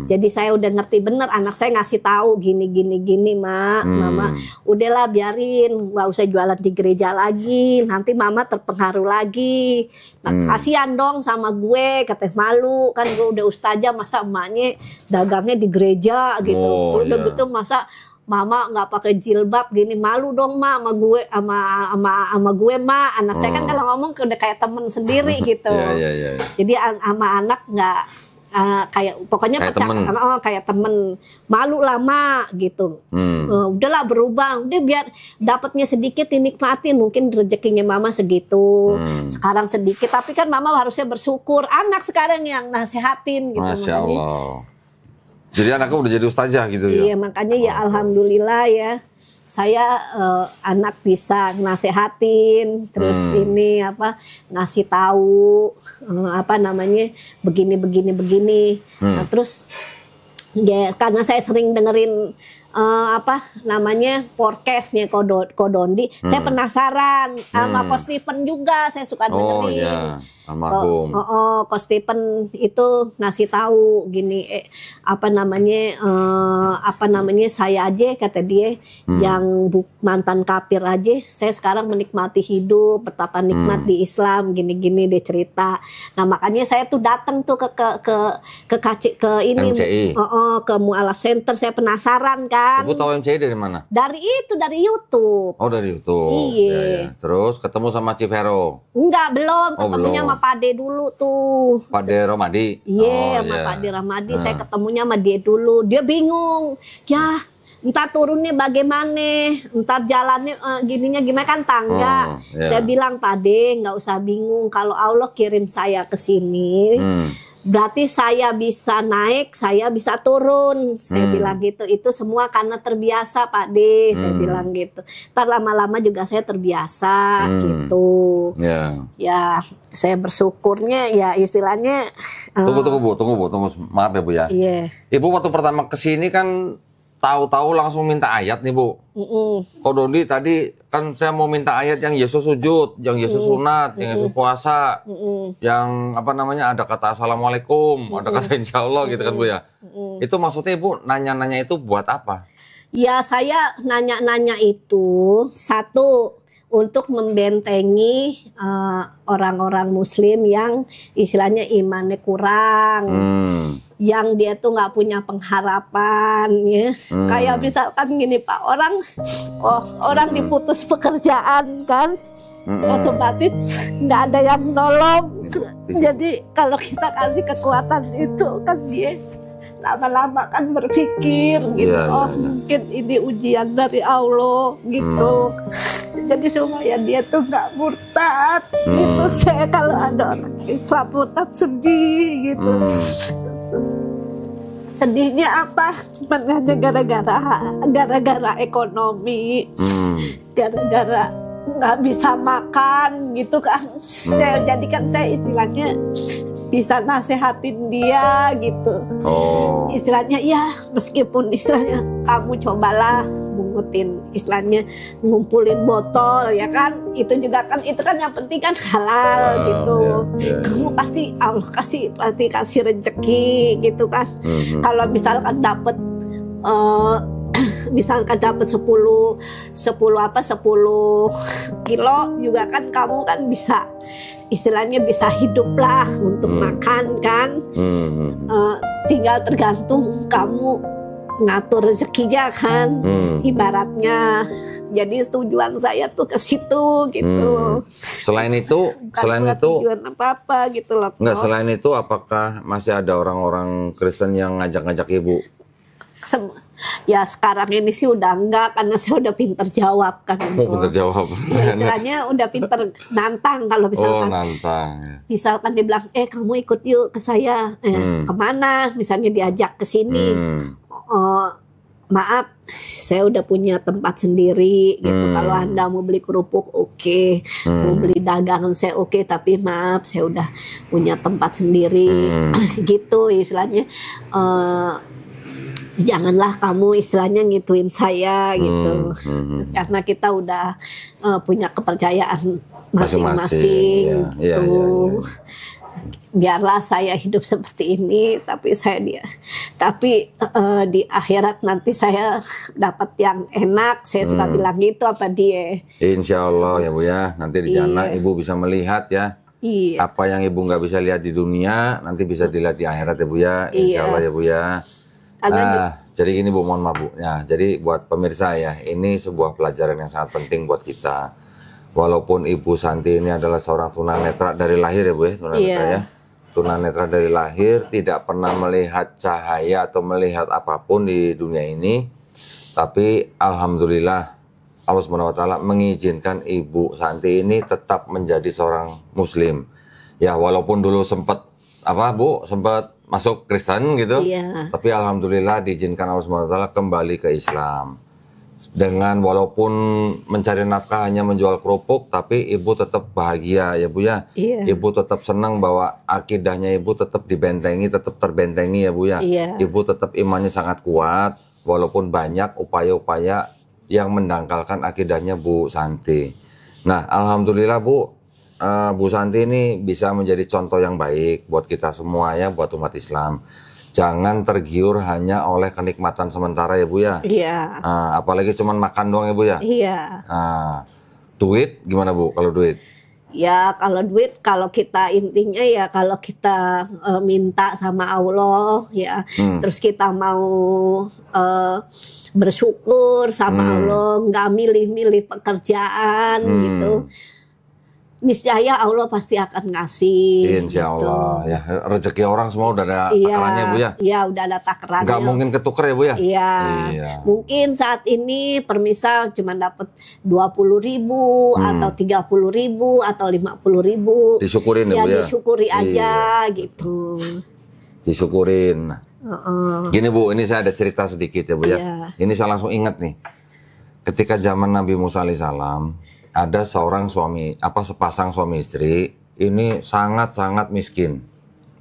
B: Jadi saya udah ngerti bener, anak saya ngasih tahu gini mama udahlah biarin, nggak usah jualan di gereja lagi, nanti mama terpengaruh lagi. Kasihan dong sama gue, katanya malu kan gue udah ustazah, masa emaknya dagangnya di gereja gitu. Udah gitu masa Mama nggak pakai jilbab gini, malu dong Ma sama gue, sama gue Ma. Anak saya kan kalau ngomong udah kayak temen sendiri gitu.
A: Iya.
B: Jadi sama anak nggak kayak pokoknya percakapan kayak temen, malu lama gitu. Udahlah berubah, udah biar dapatnya sedikit dinikmatin, mungkin rezekinya Mama segitu, sekarang sedikit, tapi kan Mama harusnya bersyukur. Anak sekarang yang nasehatin gitu.
A: Masya Allah. Jadi anaknya udah jadi ustazah gitu ya?
B: Iya, makanya ya alhamdulillah ya. Saya anak bisa nasehatin, terus ini ngasih tahu begini. Nah, terus ya karena saya sering dengerin podcastnya Kodondi, saya penasaran sama Ko Stephen juga, saya suka dengerin.
A: Oh iya, almarhum.
B: Ko Stephen itu ngasih tahu gini, saya aja kata dia yang mantan kafir aja, saya sekarang menikmati hidup, betapa nikmat di Islam, gini-gini dia cerita. Nah makanya saya tuh datang tuh ke ini,
A: MCI.
B: Ke Mu'alaf Center, saya penasaran kan.
A: Ibu tahu MCI dari mana?
B: Dari YouTube.
A: Oh dari YouTube.
B: Iya.
A: Ya. Terus ketemu sama Chief Hero?
B: Enggak, belum. Ketemunya sama Pak De dulu tuh.
A: Pak De Ramadi?
B: Iya, sama Pak De Ramadi. Saya ketemunya sama dia dulu. Dia bingung. Ya, ntar turunnya bagaimana? Ntar jalannya gininya gimana, kan tangga. Saya bilang, Pak De, nggak usah bingung. Kalau Allah kirim saya ke sini, berarti saya bisa naik, saya bisa turun. Saya bilang gitu. Itu semua karena terbiasa, Pak D. Saya bilang gitu. Ntar lama-lama juga saya terbiasa gitu. Ya, saya bersyukurnya ya istilahnya.
A: Tunggu Bu. Maaf ya Bu ya.
B: Iya.
A: Ibu waktu pertama kesini kan tahu-tahu langsung minta ayat nih Bu. Kodondi tadi kan saya mau minta ayat yang Yesus sujud, yang Yesus sunat, yang Yesus puasa, yang ada kata assalamualaikum, ada kata insya Allah gitu kan Bu ya. Itu maksudnya Ibu nanya-nanya itu buat apa? Ya
B: saya nanya-nanya itu satu untuk membentengi orang-orang Muslim yang istilahnya imannya kurang, yang dia tuh nggak punya pengharapan ya. Kayak misalkan gini Pak, orang diputus pekerjaan kan, otomatis nggak ada yang nolong. Jadi kalau kita kasih kekuatan itu kan dia lama-lama kan berpikir gitu, mungkin ini ujian dari Allah gitu. Jadi supaya dia tuh nggak murtad gitu. Saya kalau ada orang Islam murtad sedih gitu. Sedihnya apa? Cuma hanya gara-gara ekonomi, gara-gara nggak bisa makan gitu kan. Saya jadikan saya istilahnya bisa nasehatin dia gitu. Istilahnya ya meskipun istilahnya kamu cobalah mungutin, istilahnya ngumpulin botol ya kan, itu kan yang penting kan halal gitu. Kamu pasti Allah pasti kasih rezeki gitu kan. Kalau misalkan dapat 10 kilo juga kan kamu kan bisa istilahnya bisa hidup lah untuk makan kan. Tinggal tergantung kamu ngatur rezekinya kan, ibaratnya. Jadi tujuan saya tuh ke situ gitu.
A: Selain itu
B: tujuan apa gitu loh.
A: Enggak, selain itu apakah masih ada orang-orang Kristen yang ngajak-ngajak Ibu?
B: Ya sekarang ini sih udah enggak, karena saya udah pinter jawab kan.
A: Pinter jawab.
B: Ya, istilahnya udah pinter nantang kalau misalkan.
A: Nantang.
B: Misalkan dia bilang, kamu ikut yuk ke saya. Kemana? Misalnya diajak ke sini. Maaf, saya udah punya tempat sendiri gitu. Kalau Anda mau beli kerupuk, oke. Mau beli dagangan saya oke. Tapi maaf, saya udah punya tempat sendiri. Gitu istilahnya. Janganlah kamu istilahnya ngituin saya gitu. Karena kita udah punya kepercayaan masing-masing gitu. Biarlah saya hidup seperti ini, tapi di akhirat nanti saya dapat yang enak. Saya suka bilang gitu apa dia.
A: Insya Allah ya Bu ya, nanti di jannah Ibu bisa melihat ya. Apa yang Ibu nggak bisa lihat di dunia nanti bisa dilihat di akhirat ya Bu ya. Insya Allah ya Bu ya.
B: Karena
A: Jadi gini Bu, mohon maaf Bu. Nah, jadi buat pemirsa ya, ini sebuah pelajaran yang sangat penting buat kita. Walaupun Ibu Santi ini adalah seorang tunanetra dari lahir ya Bu ya, tunanetra
B: Iya.
A: ya. Tunanetra dari lahir, tidak pernah melihat cahaya atau melihat apapun di dunia ini. Tapi alhamdulillah Allah SWT mengizinkan Ibu Santi ini tetap menjadi seorang muslim. Ya, walaupun dulu sempat sempat masuk Kristen gitu.
B: Iya.
A: Tapi alhamdulillah diizinkan Allah SWT kembali ke Islam. Dengan walaupun mencari nafkah hanya menjual kerupuk, tapi ibu tetap bahagia ya Bu ya.
B: Iya.
A: Ibu tetap senang bahwa akidahnya ibu tetap dibentengi, tetap terbentengi ya Bu ya.
B: Iya.
A: Ibu tetap imannya sangat kuat, walaupun banyak upaya-upaya yang mendangkalkan akidahnya Bu Santi. Nah, alhamdulillah Bu, Bu Santi ini bisa menjadi contoh yang baik buat kita semua ya, buat umat Islam. Jangan tergiur hanya oleh kenikmatan sementara ya Bu ya.
B: Iya.
A: Apalagi cuman makan doang ya Bu ya.
B: Iya.
A: Duit gimana Bu kalau duit?
B: Ya kalau duit, kalau kita intinya ya kalau kita minta sama Allah ya, terus kita mau bersyukur sama Allah, nggak milih-milih pekerjaan gitu, niscaya Allah pasti akan ngasih.
A: Insya
B: gitu.
A: Allah ya, rezeki orang semua udah ada takarannya Bu ya.
B: Iya udah ada takarannya.
A: Nggak mungkin ketuker ya Bu ya.
B: Iya. Mungkin saat ini permisal cuma dapat 20.000 atau 30.000 atau 50.000.
A: Disyukurin ya Bu ya.
B: Disyukuri aja gitu.
A: Disyukurin. Gini Bu, ini saya ada cerita sedikit ya Bu ya.
B: Iya.
A: Ini saya langsung ingat nih. Ketika zaman Nabi Musa alaihissalam, ada seorang sepasang suami istri ini sangat-sangat miskin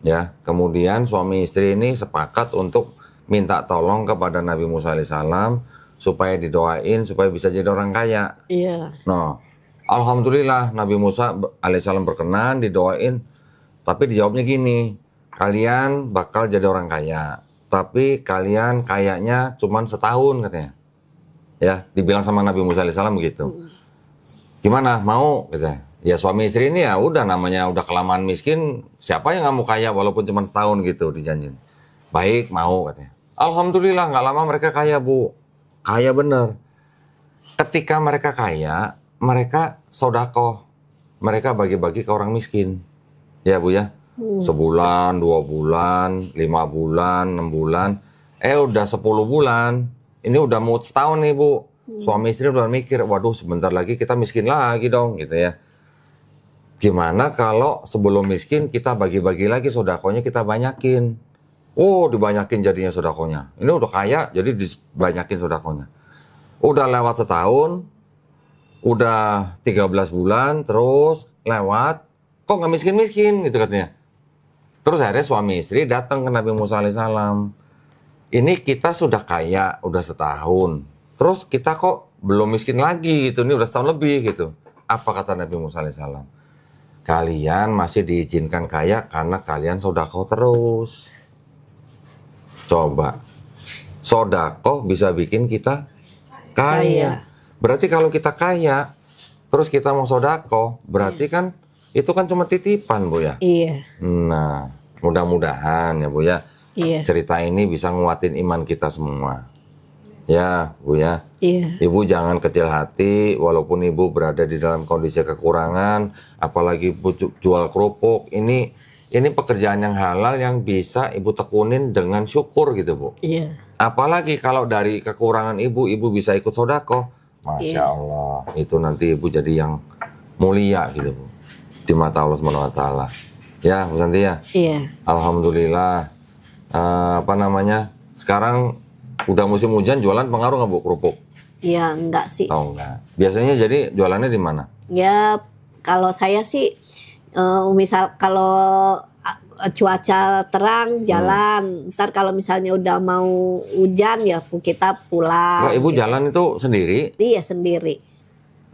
A: ya. Kemudian suami istri ini sepakat untuk minta tolong kepada Nabi Musa alaihissalam supaya didoain supaya bisa jadi orang kaya.
B: Iya.
A: Nah, alhamdulillah Nabi Musa alaihissalam berkenan didoain, tapi dijawabnya gini, kalian bakal jadi orang kaya, tapi kalian kayaknya cuma setahun katanya. Ya, dibilang sama Nabi Musa alaihissalam begitu. Gimana, mau? Katanya. Ya suami istri ini ya udah namanya udah kelamaan miskin, siapa yang nggak mau kaya walaupun cuma setahun gitu dijanjin. Baik, mau katanya. Alhamdulillah nggak lama mereka kaya Bu, kaya bener. Ketika mereka kaya, mereka sodakoh, mereka bagi-bagi ke orang miskin, ya Bu ya. Sebulan, 2 bulan, 5 bulan, 6 bulan, udah 10 bulan, ini udah mau setahun nih Bu. Suami istri udah mikir, waduh sebentar lagi kita miskin lagi dong gitu ya. Gimana kalau sebelum miskin kita bagi-bagi lagi sodakonya kita banyakin. Oh dibanyakin jadinya sodakonya. Ini udah kaya jadi dibanyakin sodakonya. Udah lewat setahun, udah 13 bulan terus lewat, kok nggak miskin-miskin gitu katanya. Terus akhirnya suami istri datang ke Nabi Musa alaihissalam. Ini kita sudah kaya, udah setahun. Terus kita kok belum miskin lagi gitu, ini udah setahun lebih gitu. Apa kata Nabi Musa alaihissalam? Kalian masih diizinkan kaya karena kalian sodako terus. Coba, sodako bisa bikin kita kaya. Berarti kalau kita kaya, terus kita mau sodako, berarti kan itu kan cuma titipan Bu ya.
B: Iya.
A: Nah, mudah-mudahan ya Bu ya.
B: Iya.
A: Cerita ini bisa nguatin iman kita semua. Ya, Bu ya.
B: Iya.
A: Ibu jangan kecil hati walaupun Ibu berada di dalam kondisi kekurangan, apalagi Ibu jual kerupuk. Ini pekerjaan yang halal yang bisa Ibu tekunin dengan syukur gitu, Bu.
B: Iya.
A: Apalagi kalau dari kekurangan Ibu bisa ikut sodako. Masya Allah, itu nanti Ibu jadi yang mulia gitu, Bu. Di mata Allah SWT. Ya, Bu Santi ya.
B: Iya.
A: Alhamdulillah. Sekarang udah musim hujan, jualan pengaruh nggak Bu kerupuk?
B: Iya, enggak sih.
A: Oh enggak. Biasanya jadi jualannya di mana?
B: Ya, kalau saya sih, misal kalau cuaca terang jalan, ntar kalau misalnya udah mau hujan ya kita pulang.
A: Enggak, Ibu jalan itu sendiri?
B: Iya sendiri.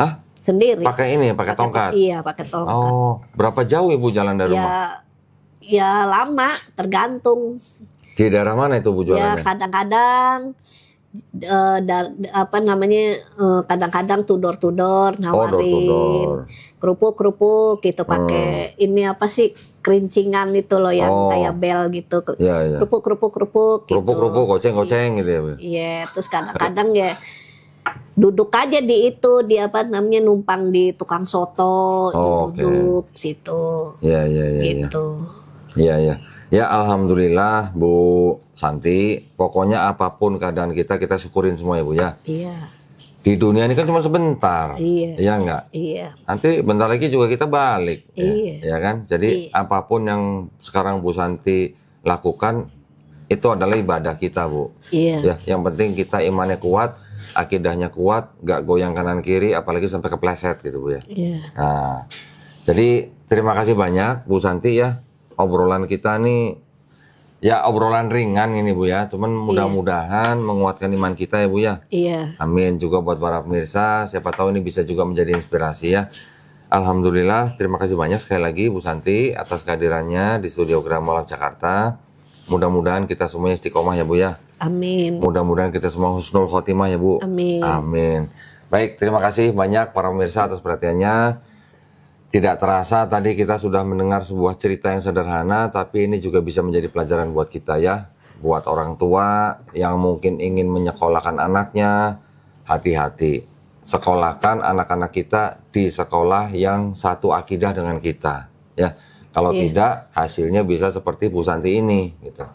A: Hah?
B: Sendiri.
A: Pakai ini, pakai tongkat?
B: Iya, pakai tongkat.
A: Oh, berapa jauh Ibu jalan dari rumah?
B: Ya lama, tergantung.
A: Di daerah mana itu Bu
B: Ya
A: jualannya?
B: kadang-kadang apa namanya, kadang-kadang tudor-tudor nawarin kerupuk-kerupuk gitu pakai ini apa sih, kerincingan itu loh yang kayak bel gitu. Kerupuk-kerupuk gitu.
A: Kerupuk-kerupuk, goceng-goceng gitu ya Bu.
B: Iya, terus kadang-kadang ya duduk aja di itu, di apa namanya, numpang di tukang soto, duduk situ.
A: Iya.
B: Gitu.
A: Iya. Ya alhamdulillah Bu Santi, pokoknya apapun keadaan kita syukurin semua ya Bu ya.
B: Iya.
A: Di dunia ini kan cuma sebentar.
B: Iya.
A: Iya enggak?
B: Iya.
A: Nanti bentar lagi juga kita balik.
B: Iya.
A: Ya kan? Jadi apapun yang sekarang Bu Santi lakukan itu adalah ibadah kita Bu.
B: Iya.
A: Ya, yang penting kita imannya kuat, akidahnya kuat, gak goyang kanan kiri, apalagi sampai kepleset gitu Bu ya.
B: Iya.
A: Nah, jadi terima kasih banyak Bu Santi ya. Obrolan kita nih ya obrolan ringan ini Bu ya, cuman mudah-mudahan menguatkan iman kita ya Bu ya.
B: Iya.
A: Amin, juga buat para pemirsa, siapa tahu ini bisa juga menjadi inspirasi ya. Alhamdulillah, terima kasih banyak sekali lagi Bu Santi atas kehadirannya di studio Graham Lab Jakarta. Mudah-mudahan kita semuanya istiqomah ya Bu ya.
B: Amin.
A: Mudah-mudahan kita semua husnul khotimah ya Bu.
B: Amin.
A: Amin. Baik, terima kasih banyak para pemirsa atas perhatiannya. Tidak terasa tadi kita sudah mendengar sebuah cerita yang sederhana, tapi ini juga bisa menjadi pelajaran buat kita ya. Buat orang tua yang mungkin ingin menyekolahkan anaknya, hati-hati. Sekolahkan anak-anak kita di sekolah yang satu akidah dengan kita. Ya, kalau tidak hasilnya bisa seperti Bu Santi ini. Gitu.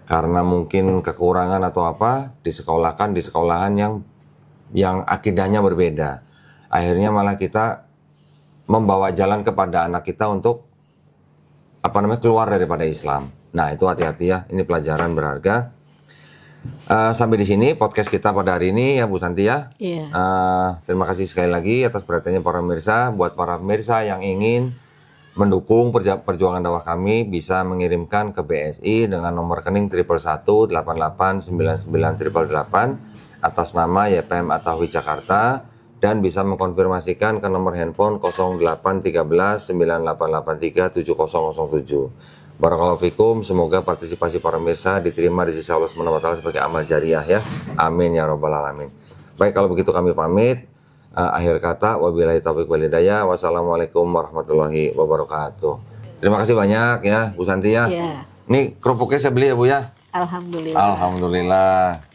A: Karena mungkin kekurangan atau apa, disekolahkan di sekolahan yang akidahnya berbeda. Akhirnya malah kita membawa jalan kepada anak kita untuk keluar daripada Islam. Nah itu hati-hati ya, ini pelajaran berharga. Sampai di sini podcast kita pada hari ini ya Bu Santi ya.
B: Iya.
A: Terima kasih sekali lagi atas perhatiannya para pemirsa. Buat para pemirsa yang ingin mendukung perjuangan dakwah kami bisa mengirimkan ke BSI dengan nomor rekening 11188899888 atas nama YPM Atawi Jakarta. Dan bisa mengkonfirmasikan ke nomor handphone 081398837007. Barakallahu fikum, semoga partisipasi para pemirsa diterima di sisi Allah SWT sebagai amal jariah ya. Amin ya rabbal alamin. Baik, kalau begitu kami pamit. Akhir kata, wabillahi taufiq wal hidayah. Wassalamualaikum warahmatullahi wabarakatuh. Terima kasih banyak ya Bu Santi ya.
B: Iya.
A: Ini kerupuknya saya beli ya Bu ya.
B: Alhamdulillah.
A: Alhamdulillah.